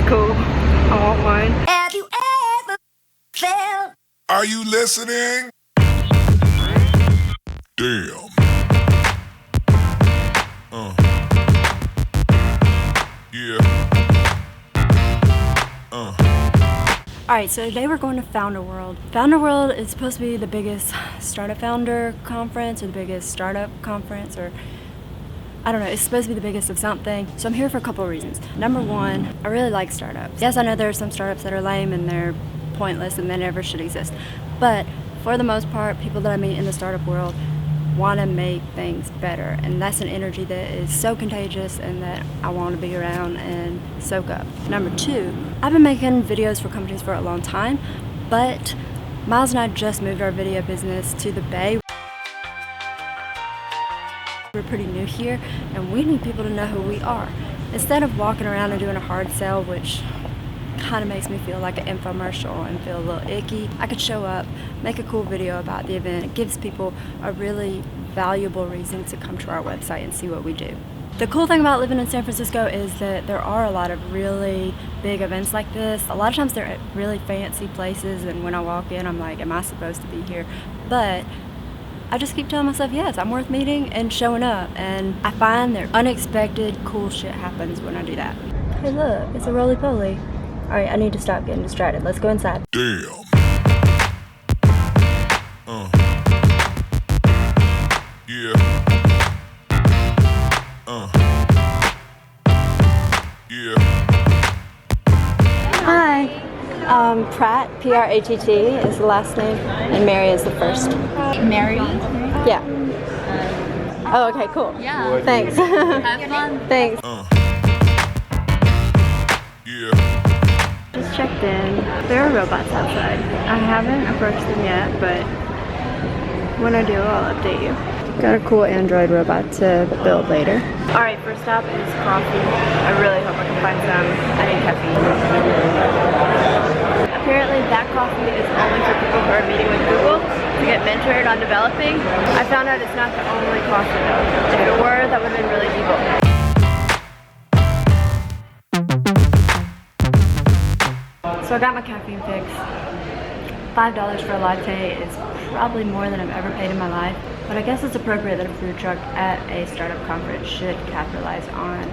cool. I want one. Have you ever felt? Are you listening? Damn. Yeah. Alright, so today we're going to Founder World. Founder World is supposed to be the biggest startup founder conference or the biggest startup conference, or I don't know, it's supposed to be the biggest of something. So I'm here for a couple of reasons. Number one, I really like startups. Yes, I know there are some startups that are lame and they're pointless and they never should exist. But for the most part, people that I meet in the startup world want to make things better, and that's an energy that is so contagious and that I want to be around and soak up. Number two, I've been making videos for companies for a long time, but Miles and I just moved our video business to the Bay. We're pretty new here and we need people to know who we are. Instead of walking around and doing a hard sell, which kind of makes me feel like an infomercial and feel a little icky, I could show up, make a cool video about the event. It gives people a really valuable reason to come to our website and see what we do. The cool thing about living in San Francisco is that there are a lot of really big events like this. A lot of times they're at really fancy places, and when I walk in I'm like, am I supposed to be here? But I just keep telling myself, yes, I'm worth meeting and showing up, and I find that unexpected cool shit happens when I do that. Hey look, it's a roly-poly. Alright, I need to stop getting distracted. Let's go inside. Damn. Yeah. Yeah. Hi. Pratt, P-R-A-T-T is the last name, and Mary is the first. Mary? Yeah. Oh, okay, cool. Yeah. Thanks. Have fun. Thanks. Yeah. Just checked in. There are robots outside. I haven't approached them yet, but when I do, I'll update you. Got a cool Android robot to build later. Alright, first stop is coffee. I really hope I can find some. I need caffeine. Apparently that coffee is only for people who are meeting with Google to get mentored on developing. I found out it's not the only coffee though. If it were, that would have been really evil. So I got my caffeine fix. $5 for a latte is probably more than I've ever paid in my life, but I guess it's appropriate that a food truck at a startup conference should capitalize on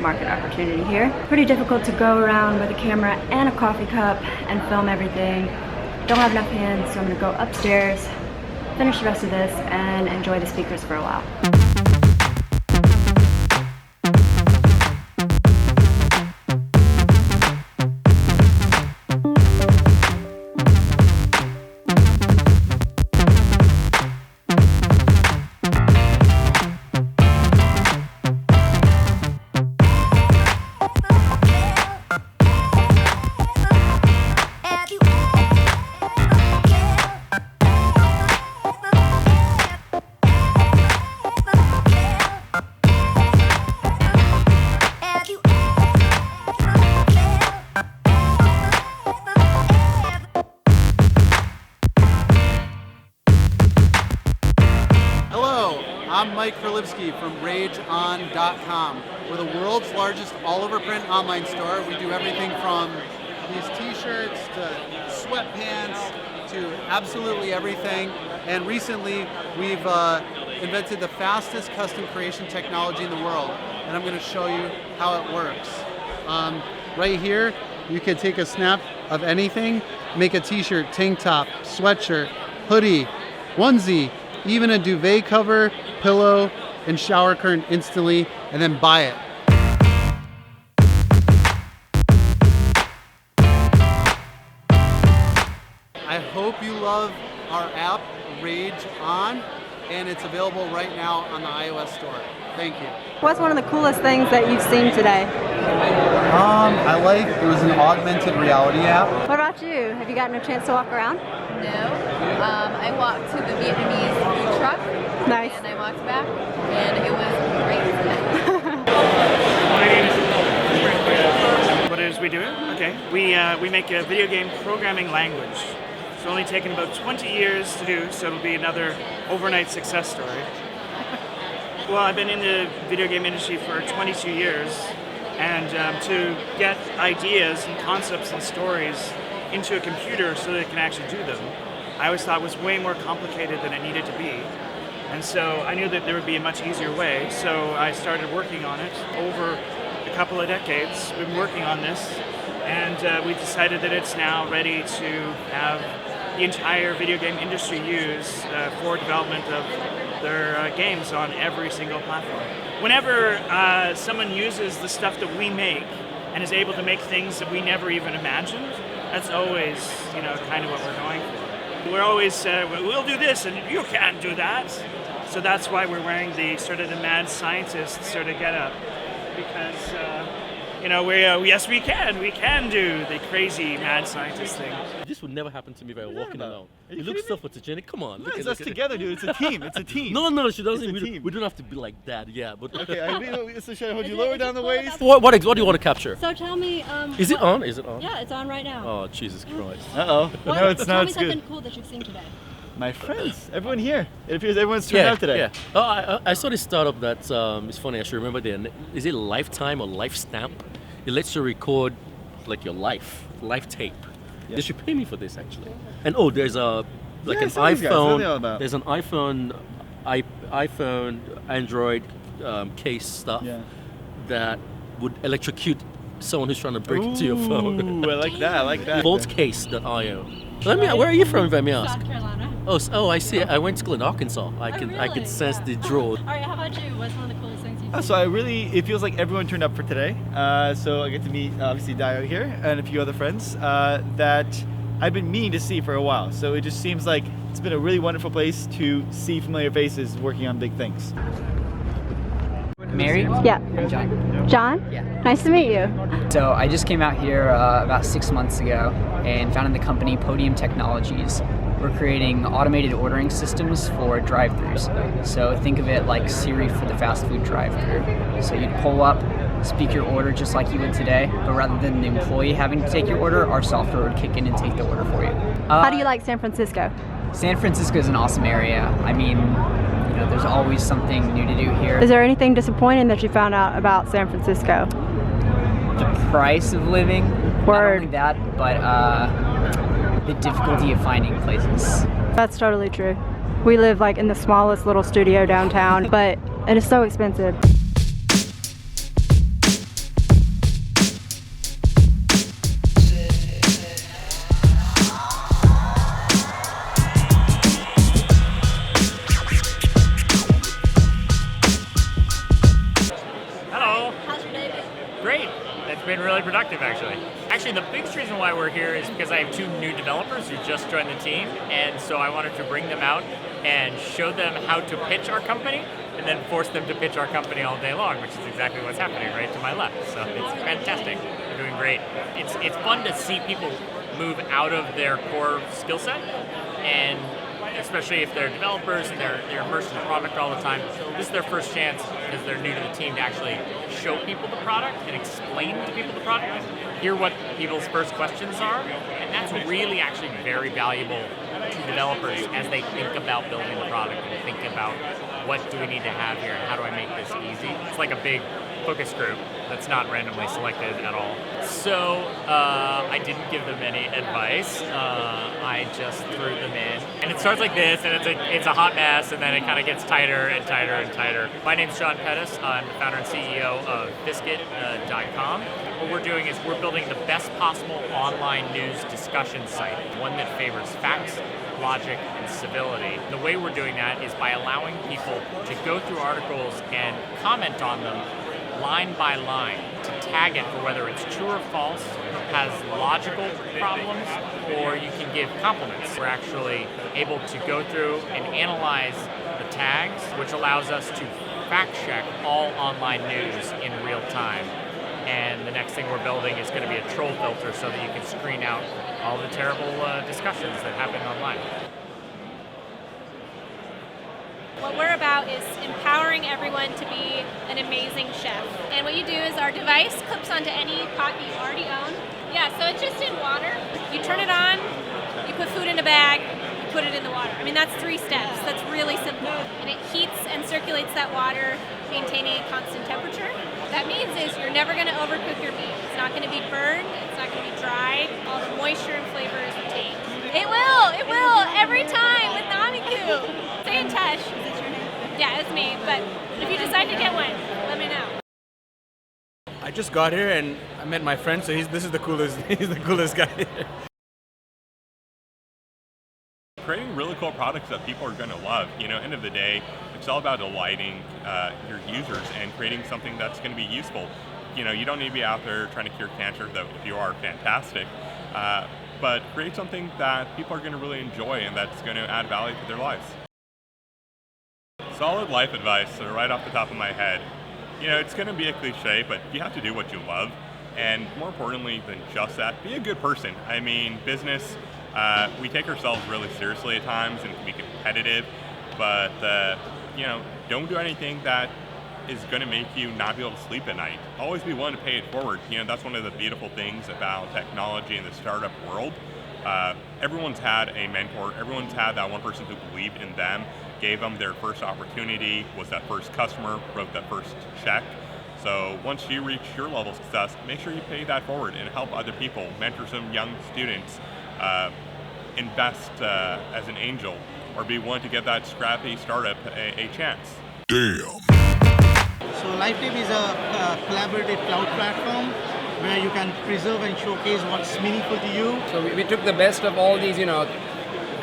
market opportunity here. Pretty difficult to go around with a camera and a coffee cup and film everything. Don't have enough hands, so I'm gonna go upstairs, finish the rest of this, and enjoy the speakers for a while. From RageOn.com. We're the world's largest all-over print online store. We do everything from these t-shirts to sweatpants to absolutely everything. And recently we've invented the fastest custom creation technology in the world. And I'm going to show you how it works. Right here, you can take a snap of anything, make a t-shirt, tank top, sweatshirt, hoodie, onesie, even a duvet cover, pillow, and shower curtain instantly, and then buy it. I hope you love our app, Rage On, and it's available right now on the iOS store. Thank you. What's one of the coolest things that you've seen today? It was an augmented reality app. What about you? Have you gotten a chance to walk around? No. I walked to the Vietnamese food truck. Nice. And I walked back, and it was great. What it is we do? Okay. We make a video game programming language. It's only taken about 20 years to do, so it'll be another overnight success story. Well, I've been in the video game industry for 22 years, and to get ideas and concepts and stories into a computer so that it can actually do them, I always thought was way more complicated than it needed to be. And so I knew that there would be a much easier way, so I started working on it over a couple of decades. We've been working on this, and we decided that it's now ready to have the entire video game industry use for development of their games on every single platform. Whenever someone uses the stuff that we make and is able to make things that we never even imagined, that's always, kind of what we're going for. We're always, we'll do this and you can't do that. So that's why we're wearing the sort of the mad scientist sort of getup, because yes, we can do the crazy mad scientist thing. This would never happen to me if I were walking alone. You look so photogenic. Come on, It's us together, dude. It's a team. It's a team. No, she doesn't. It's a team. We don't have to be like that. Yeah, but Okay, so should I hold you lower down the waist? what do you want to capture? So tell me, Is it on? Is it on? Yeah, it's on right now. Oh, Jesus Christ. Uh-oh. No, it's Tell not. me It's something good. cool that you've seen today. My friends, everyone here. It appears everyone's turned out today. Yeah. Oh, I saw this startup that it's funny. I should remember is it Lifetime or Life Stamp? It lets you record like your life tape. Yeah. They should pay me for this actually. And there's an I saw these guys. What are they all iPhone. about? There's an iPhone, Android case stuff that would electrocute someone who's trying to break into your phone. Ooh, I like that. Voltcase.io. Where are you from, if I may ask? South Carolina. Oh, I see. I went to school in Arkansas. I can sense the draw. All right, how about you? What's one of the coolest things you've seen? So it feels like everyone turned up for today. So I get to meet obviously Dio here and a few other friends that I've been meaning to see for a while. So it just seems like it's been a really wonderful place to see familiar faces working on big things. Mary? Yeah. I'm John. John? Yeah. Nice to meet you. So I just came out here about 6 months ago and founded the company Podium Technologies. We're creating automated ordering systems for drive-thrus. So think of it like Siri for the fast food drive-thru. So you'd pull up, speak your order just like you would today, but rather than the employee having to take your order, our software would kick in and take the order for you. How do you like San Francisco? San Francisco is an awesome area. I mean, there's always something new to do here. Is there anything disappointing that you found out about San Francisco? The price of living, Word. not only that, but the difficulty of finding places. That's totally true. We live like in the smallest little studio downtown, but it is so expensive. Been really productive, actually. The biggest reason why we're here is because I have 2 new developers who just joined the team, and so I wanted to bring them out and show them how to pitch our company, and then force them to pitch our company all day long, which is exactly what's happening right to my left. So it's fantastic. They're doing great. It's fun to see people move out of their core skill set, and especially if they're developers and they're immersed in the product all the time. This is their first chance, because they're new to the team, to actually show people the product and explain to people the product, hear what people's first questions are, and that's really actually very valuable to developers as they think about building the product and think about what do we need to have here and how do I make this easy. It's like a big focus group that's not randomly selected at all. So I didn't give them any advice. I just threw them in. And it starts like this, and it's a hot mess, and then it kind of gets tighter and tighter and tighter. My name's Sean Pettis. I'm the founder and CEO of Biscuit.com. What we're doing is we're building the best possible online news discussion site, one that favors facts, logic, and civility. The way we're doing that is by allowing people to go through articles and comment on them line by line, to tag it for whether it's true or false, has logical problems, or you can give compliments. We're actually able to go through and analyze the tags, which allows us to fact check all online news in real time. And the next thing we're building is going to be a troll filter so that you can screen out all the terrible discussions that happen online. What we're about is empowering everyone to be an amazing chef. And what you do is our device clips onto any pot you already own. Yeah, so it's just in water. You turn it on, you put food in a bag, you put it in the water. I mean, that's 3 steps. That's really simple. And it heats and circulates that water, maintaining a constant temperature. What that means is you're never going to overcook your meat. It's not going to be burned. It's not going to be dried. All the moisture and flavor is retained. It will. Every time with Namiku. Stay in touch. Is it your name? Yeah, it's me. But if you decide to get one, let me know. I just got here and I met my friend, so this is the coolest. He's the coolest guy here. Creating really cool products that people are going to love. End of the day, it's all about delighting your users and creating something that's going to be useful. You don't need to be out there trying to cure cancer, though if you are, fantastic. But create something that people are going to really enjoy and that's going to add value to their lives. Solid life advice, so right off the top of my head. It's going to be a cliche, but you have to do what you love. And more importantly than just that, be a good person. I mean, business, we take ourselves really seriously at times and can be competitive, but don't do anything that is going to make you not be able to sleep at night. Always be willing to pay it forward. That's one of the beautiful things about technology in the startup world. Everyone's had a mentor. Everyone's had that one person who believed in them, gave them their first opportunity, was that first customer, wrote that first check. So once you reach your level of success, make sure you pay that forward and help other people, mentor some young students, invest as an angel, or be willing to give that scrappy startup a chance. Damn. So LifeTape is a collaborative cloud platform where you can preserve and showcase what's meaningful to you. So we took the best of all these,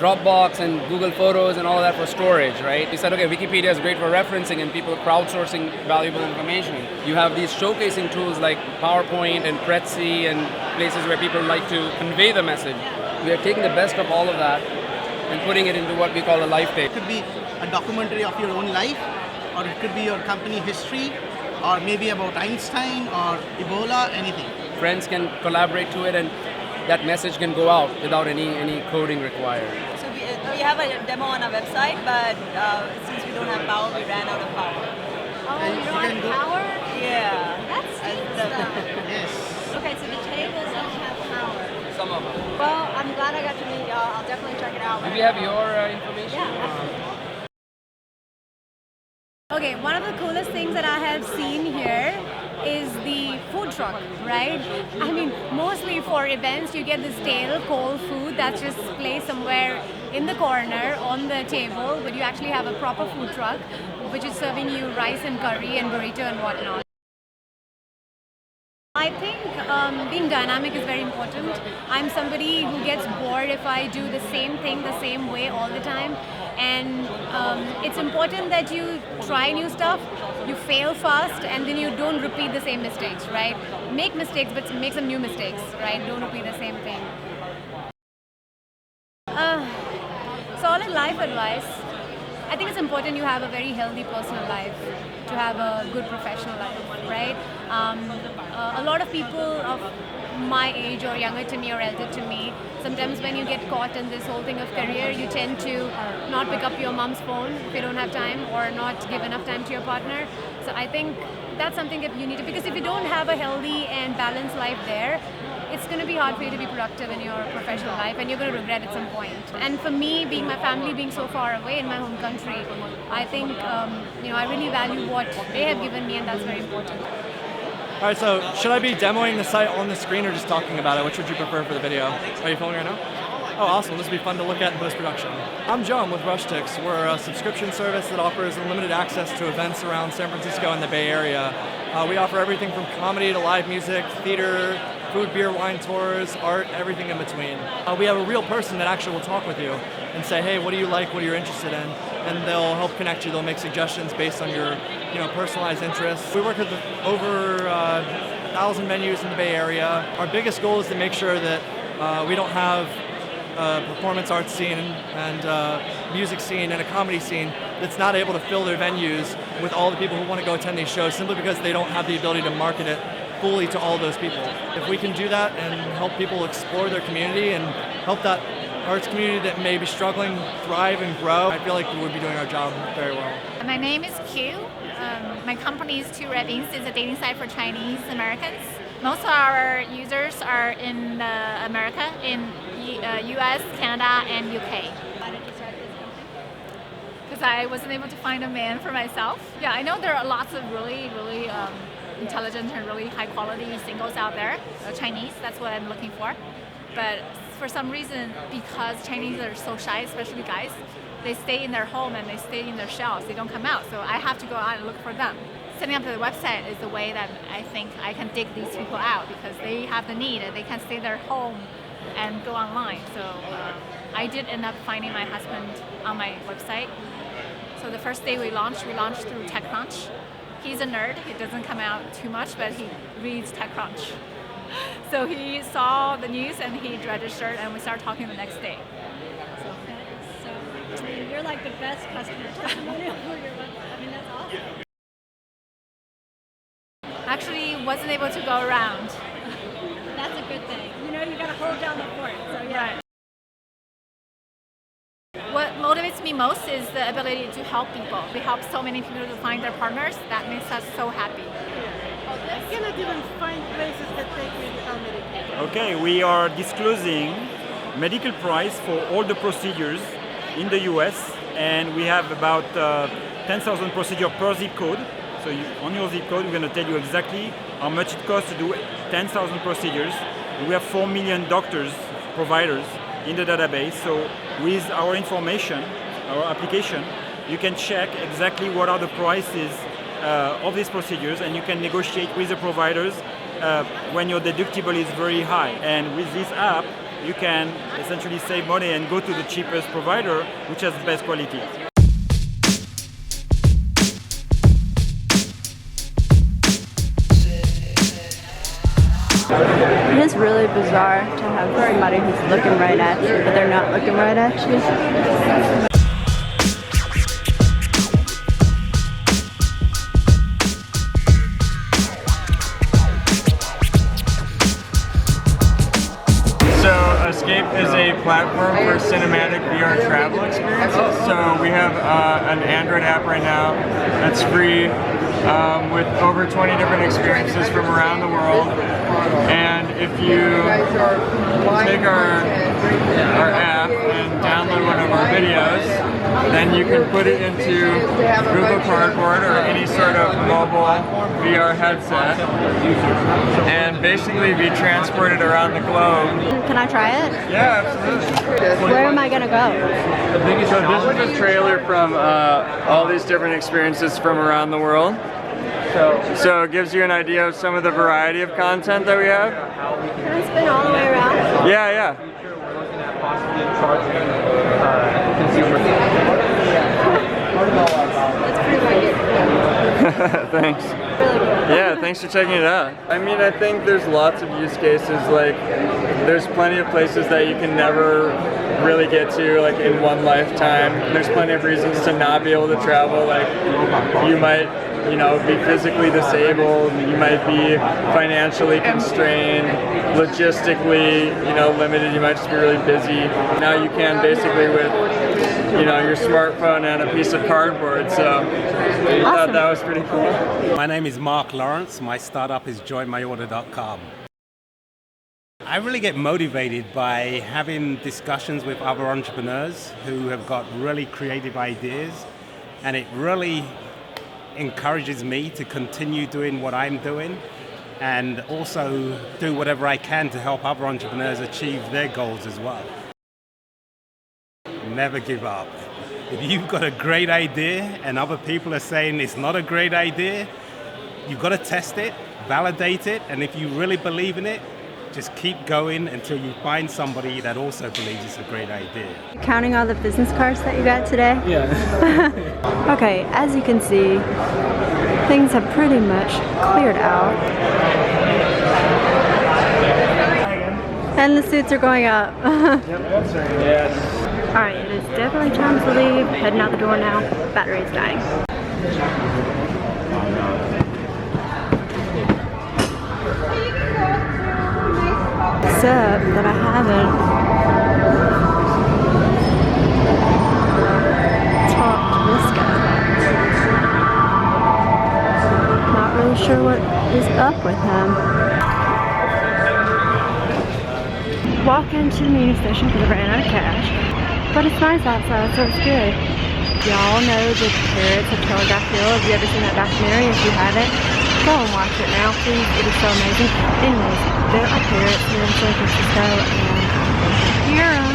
Dropbox and Google Photos and all that for storage, right? We said, okay, Wikipedia is great for referencing and people crowdsourcing valuable information. You have these showcasing tools like PowerPoint and Prezi and places where people like to convey the message. We are taking the best of all of that and putting it into what we call a life tape. It could be a documentary of your own life, or it could be your company history, or maybe about Einstein or Ebola, anything. Friends can collaborate to it and that message can go out without any coding required. So we have a demo on our website, but since we don't have power, we ran out of power. Oh, you don't have power? Yeah. That's Yes. Okay, so the tables don't have power. Some of them. Well, I'm glad I got to meet y'all. I'll definitely check it out. Do we have your information? Yeah. Okay, one of the coolest things that I have seen here is the food truck, right? I mean, mostly for events, you get this stale, cold food that's just placed somewhere in the corner on the table, but you actually have a proper food truck, which is serving you rice and curry and burrito and whatnot. I think being dynamic is very important. I'm somebody who gets bored if I do the same thing the same way all the time. And it's important that you try new stuff, you fail fast, and then you don't repeat the same mistakes, right? Make mistakes, but make some new mistakes, right? Don't repeat the same thing. Solid life advice. I think it's important you have a very healthy personal life to have a good professional life, right? A lot of people of my age or younger to me or elder to me, sometimes when you get caught in this whole thing of career, you tend to not pick up your mom's phone if you don't have time or not give enough time to your partner. So I think that's something that you need to, because if you don't have a healthy and balanced life there, it's going to be hard for you to be productive in your professional life and you're going to regret at some point. And for me, my family being so far away in my home country, I think I really value what they have given me, and that's very important. All right, so should I be demoing the site on the screen or just talking about it? Which would you prefer for the video? Are you filming right now? Oh, awesome. This would be fun to look at in post-production. I'm Joe. I'm with RushTix. We're a subscription service that offers unlimited access to events around San Francisco and the Bay Area. We offer everything from comedy to live music, theater, food, beer, wine tours, art, everything in between. We have a real person that actually will talk with you and say, hey, what do you like, what are you interested in? And they'll help connect you. They'll make suggestions based on your personalized interests. We work with over 1,000 venues in the Bay Area. Our biggest goal is to make sure that we don't have a performance arts scene and music scene and a comedy scene that's not able to fill their venues with all the people who want to go attend these shows simply because they don't have the ability to market it fully to all those people. If we can do that and help people explore their community and help that arts community that may be struggling thrive and grow, I feel like we would be doing our job very well. My name is Q. My company is curated. It's a dating site for Chinese Americans. Most of our users are in America, in US, Canada, and UK. Because I wasn't able to find a man for myself. Yeah, I know there are lots of really intelligent and really high quality singles out there, Chinese, that's what I'm looking for. But for some reason, because Chinese are so shy, especially guys, they stay in their home and they stay in their shells, they don't come out, so I have to go out and look for them. Setting up the website is the way that I think I can dig these people out because they have the need and they can stay in their home and go online. So I did end up finding my husband on my website. So the first day we launched through TechCrunch. He's a nerd, he doesn't come out too much, but he reads TechCrunch. So he saw the news and he registered and we started talking the next day. So you're like the best customer testimonial for your website. I mean, that's awesome. Actually wasn't able to go around. That's a good thing. You know, you gotta hold down the fort, so yeah. Right. What motivates me most is the ability to help people. We help so many people to find their partners. That makes us so happy. I cannot even find places that take me to how many people. Okay, we are disclosing medical price for all the procedures in the US, and we have about 10,000 procedures per zip code. So on your zip code, we're going to tell you exactly how much it costs to do 10,000 procedures. We have 4 million doctors, providers in the database. So with our information, our application, you can check exactly what are the prices of these procedures, and you can negotiate with the providers when your deductible is very high. And with this app, you can essentially save money and go to the cheapest provider, which has the best quality. It is really bizarre to have somebody who's looking right at you, but they're not looking right at you. Escape is a platform for cinematic VR travel experiences. So we have an Android app right now that's free with over 20 different experiences from around the world. And if you take our app and download one of our videos, then you can put it into Google Cardboard or any sort of mobile VR headset and basically be transported around the globe. Can I try it? Yeah, absolutely. Where am I going to go? So this is a trailer from all these different experiences from around the world. So it gives you an idea of some of the variety of content that we have. Can I spin all the way around? Yeah, yeah. Thanks. Yeah, thanks for checking it out. I mean, I think there's lots of use cases, like there's plenty of places that you can never really get to like in one lifetime. There's plenty of reasons to not be able to travel, like you might, you know, be physically disabled, you might be financially constrained, logistically, you know, limited, you might just be really busy. Now you can basically with, you know, your smartphone and a piece of cardboard, so I thought that was pretty cool. My name is Mark Lawrence, my startup is joinmyorder.com. I really get motivated by having discussions with other entrepreneurs who have got really creative ideas, and it really encourages me to continue doing what I'm doing and also do whatever I can to help other entrepreneurs achieve their goals as well. Never give up. If you've got a great idea and other people are saying it's not a great idea, you've got to test it, validate it, and if you really believe in it, just keep going until you find somebody that also believes it's a great idea. Counting all the business cards that you got today? Yeah. Okay, as you can see, things have pretty much cleared out. And the suits are going up. Alright, it is definitely time to leave. Heading out the door now. Battery's dying. Except that I haven't talked to this guy. Not really sure what is up with him. Walk into the meeting station because I ran out of cash. But it's nice outside, so it's good. Y'all know the Pirates of Telegraph Hill. Have you ever seen that documentary? If you haven't, Go and watch it now, please. It is so amazing. Anyways, there are parrots here in San Francisco, and I'm going to hear 'em.